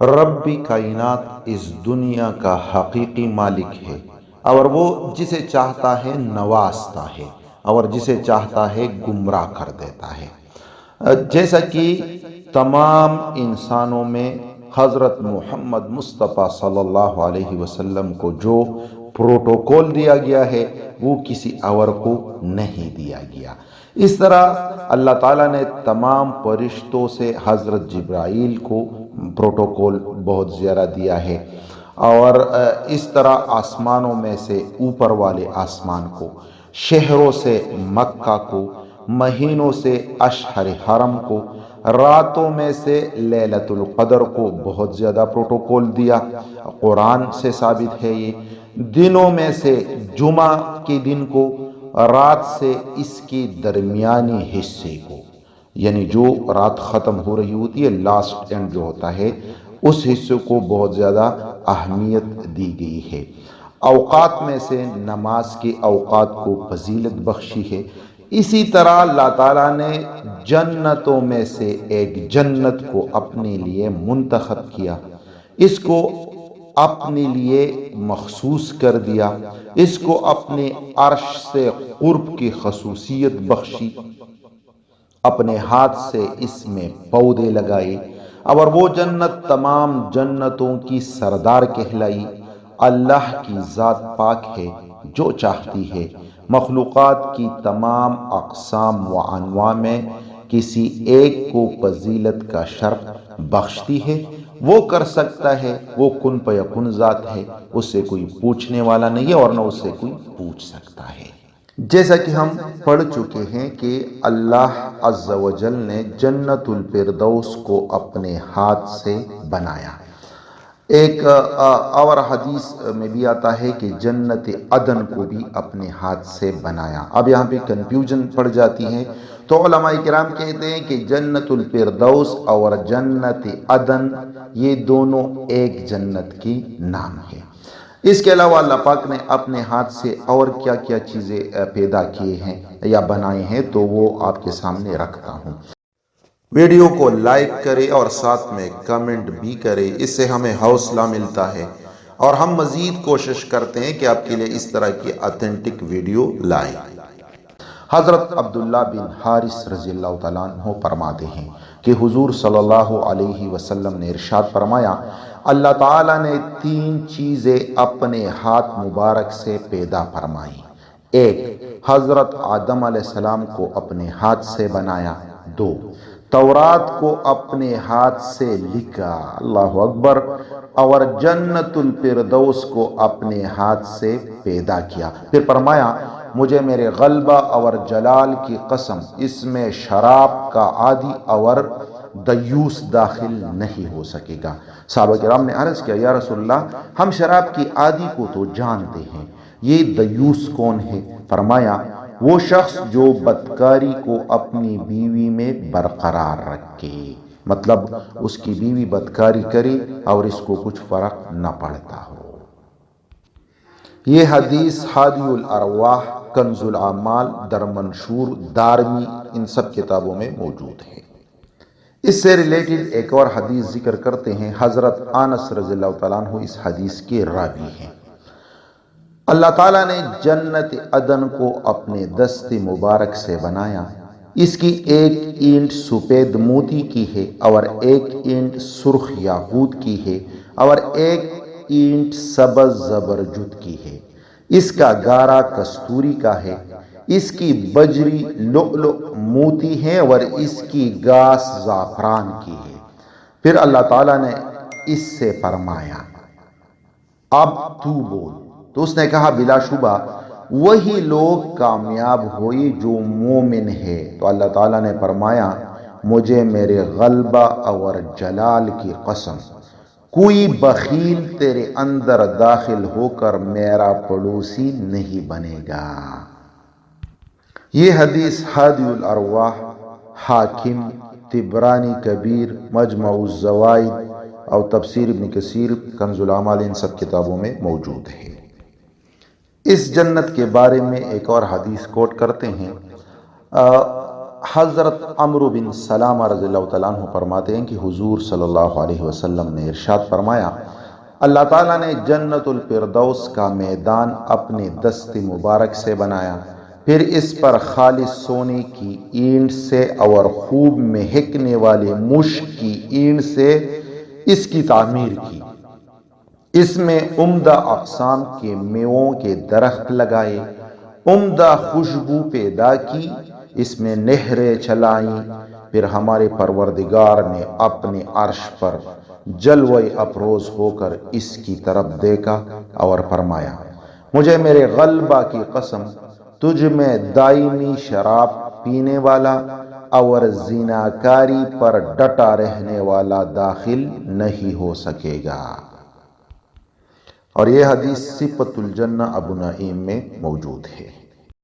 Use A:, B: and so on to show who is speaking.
A: رب کائنات اس دنیا کا حقیقی مالک ہے، اور وہ جسے چاہتا ہے نوازتا ہے اور جسے چاہتا ہے گمراہ کر دیتا ہے۔ جیسا کہ تمام انسانوں میں حضرت محمد مصطفیٰ صلی اللہ علیہ وسلم کو جو پروٹوکول دیا گیا ہے وہ کسی اور کو نہیں دیا گیا، اس طرح اللہ تعالیٰ نے تمام فرشتوں سے حضرت جبرائیل کو پروٹوکول بہت زیادہ دیا ہے، اور اس طرح آسمانوں میں سے اوپر والے آسمان کو، شہروں سے مکہ کو، مہینوں سے اشہر حرم کو، راتوں میں سے لیلۃ القدر کو بہت زیادہ پروٹوکول دیا، قرآن سے ثابت ہے یہ، دنوں میں سے جمعہ کے دن کو، رات سے اس کے درمیانی حصے کو، یعنی جو رات ختم ہو رہی ہوتی ہے لاسٹ اینڈ جو ہوتا ہے اس حصے کو بہت زیادہ اہمیت دی گئی ہے۔ اوقات میں سے نماز کے اوقات کو فضیلت بخشی ہے۔ اسی طرح اللہ تعالیٰ نے جنتوں میں سے ایک جنت کو اپنے لیے منتخب کیا، اس کو اپنے لیے مخصوص کر دیا، اس کو اپنے عرش سے قرب کی خصوصیت بخشی، اپنے ہاتھ سے اس میں پودے لگائے، اور وہ جنت تمام جنتوں کی سردار کہلائی۔ اللہ کی ذات پاک ہے، جو چاہتی ہے مخلوقات کی تمام اقسام و انواع میں کسی ایک کو فضیلت کا شرف بخشتی ہے۔ وہ کر سکتا ہے، وہ کن فیکن ذات ہے، اس سے کوئی پوچھنے والا نہیں ہے اور نہ اس سے کوئی پوچھ سکتا ہے۔ جیسا کہ ہم پڑھ چکے ہیں کہ اللہ عز و جل نے جنت الفردوس کو اپنے ہاتھ سے بنایا۔ ایک اور حدیث میں بھی آتا ہے کہ جنت عدن کو بھی اپنے ہاتھ سے بنایا۔ اب یہاں پہ کنفیوژن پڑ جاتی ہے، تو علماء کرام کہتے ہیں کہ جنت الفردوس اور جنت عدن یہ دونوں ایک جنت کی نام ہے۔ اس کے علاوہ اللہ پاک نے اپنے ہاتھ سے اور کیا کیا چیزیں پیدا کیے ہیں یا بنائے ہیں تو وہ آپ کے سامنے رکھتا ہوں۔ ویڈیو کو لائک کرے اور ساتھ میں کمنٹ بھی کرے، اس سے ہمیں حوصلہ ملتا ہے اور ہم مزید کوشش کرتے ہیں کہ آپ کے لیے اس طرح کی آتھینٹک ویڈیو لائیں۔ حضرت عبداللہ بن حارث رضی اللہ تعالیٰ عنہ فرماتے ہیں کہ حضور صلی اللہ علیہ وسلم نے ارشاد فرمایا، اللہ تعالیٰ نے 3 چیزیں اپنے ہاتھ مبارک سے پیدا فرمائی۔ ایک، حضرت آدم علیہ السلام کو اپنے ہاتھ سے بنایا۔ 2، تورات کو اپنے ہاتھ سے لکھا، اللہ اکبر، اور جنت الفردوس کو اپنے ہاتھ سے پیدا کیا۔ پھر فرمایا، مجھے میرے غلبہ اور جلال کی قسم، اس میں شراب کا عادی اور دیوس داخل نہیں ہو سکے گا۔ صحابہ کرام نے عرض کیا، یا رسول اللہ، ہم شراب کی عادی کو تو جانتے ہیں، یہ دیوس کون ہے؟ فرمایا، وہ شخص جو بدکاری کو اپنی بیوی میں برقرار رکھے، مطلب اس کی بیوی بدکاری کرے اور اس کو کچھ فرق نہ پڑتا ہو۔ یہ حدیث ہادی الارواح، کنز الاعمال، درمنشور، دارمی، ان سب کتابوں میں موجود ہے۔ اس سے ریلیٹڈ ایک اور حدیث ذکر کرتے ہیں، حضرت انس رضی اللہ تعالیٰ عنہ اس حدیث کے راوی ہیں۔ اللہ تعالیٰ نے جنت عدن کو اپنے دست مبارک سے بنایا۔ اس کی ایک اینٹ سفید موتی کی ہے اور ایک اینٹ سرخ یاقوت کی ہے اور ایک اینٹ سبز زبرجد کی ہے۔ اس کا گارا کستوری کا ہے، اس کی بجری لؤلؤ موتی ہے اور اس کی گاس زعفران کی ہے۔ پھر اللہ تعالیٰ نے اس سے فرمایا، اب تو بول۔ تو اس نے کہا، بلا شبہ وہی لوگ کامیاب ہوئے جو مومن ہے۔ تو اللہ تعالیٰ نے فرمایا، مجھے میرے غلبہ اور جلال کی قسم، کوئی بخیل تیرے اندر داخل ہو کر میرا پڑوسی نہیں بنے گا۔ یہ حدیث ہادی الارواح، حاکم، طبرانی کبیر، مجمع الزوائد اور تفسیر ابن کثیر، کنز الاعمال، ان سب کتابوں میں موجود ہے۔ اس جنت کے بارے میں ایک اور حدیث کوٹ کرتے ہیں، حضرت عمرو بن سلامہ رضی اللہ تعالیٰ عنہ فرماتے ہیں کہ حضور صلی اللہ علیہ وسلم نے ارشاد فرمایا، اللہ تعالیٰ نے جنت الفردوس کا میدان اپنے دست مبارک سے بنایا، پھر اس پر خالص سونے کی اینٹ سے اور خوب مہکنے والے مشک کی اینٹ سے اس کی تعمیر کی، اس میں عمدہ اقسام کے میووں کے درخت لگائے، عمدہ خوشبو پیدا کی، اس میں نہریں چلائیں، پھر ہمارے پروردگار نے اپنے عرش پر جلوہ افروز ہو کر اس کی طرف دیکھا اور فرمایا، مجھے میرے غلبہ کی قسم، تجھ میں دائمی شراب پینے والا اور زناکاری پر ڈٹا رہنے والا داخل نہیں ہو سکے گا۔ اور یہ حدیث صفۃ الجنہ ابو نعیم میں موجود ہے۔